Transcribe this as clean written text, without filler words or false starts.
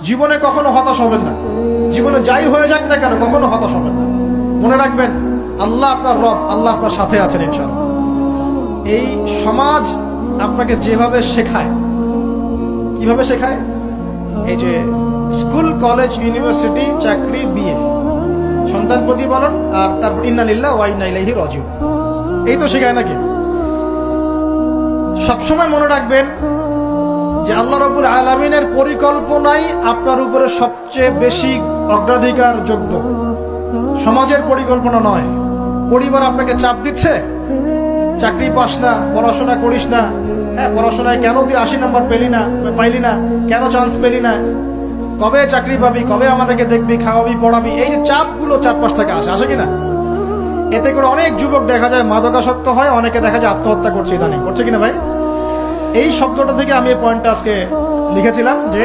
জীবনে কখনো হতাশ হবেন না। জীবনে যাই হয়ে যাক না কেন কখনো হতাশ হবেন না। মনে রাখবেন আল্লাহ আপনার রব, আল্লাহ আপনার সাথে আছেন ইনশাআল্লাহ। এই সমাজ আপনাকে যেভাবে শেখায়, কিভাবে শেখায়, এই যে স্কুল, কলেজ, ইউনিভার্সিটি, চাকরি, বিয়ে, সন্তান প্রতিপালন, আর তারপর ইন্না লিল্লাহি ওয়া ইন্না ইলাইহি রাজিউন, এই তো শেখায় নাকি? সবসময় মনে রাখবেন যে আল্লাহ রাব্বুল আলামিনের পরিকল্পনাই আপনার উপরে সবচেয়ে বেশি অগ্রাধিকার যোগ্য, সমাজের পরিকল্পনা নয়। পরিবার আপনাকে চাপ দিচ্ছে, চাকরি পাস না, পড়াশোনা করিস না, হ্যাঁ পড়াশোনায় কেন তুই 80 নাম্বার পাইলি না, কেন চান্স পেলি না, কবে চাকরি পাবি, কবে আমাদেরকে দেখবি, খাওয়াবি, পড়াবি, এই যে চাপগুলো চারপাশ থেকে আসে কিনা, এতে করে অনেক যুবক দেখা যায় মাদকাসক্ত হয়, অনেকে দেখা যায় আত্মহত্যা করছে, ইদানিং করছে কিনা ভাই? এই শব্দটা থেকে আমি এই পয়েন্টটা আজকে লিখেছিলাম যে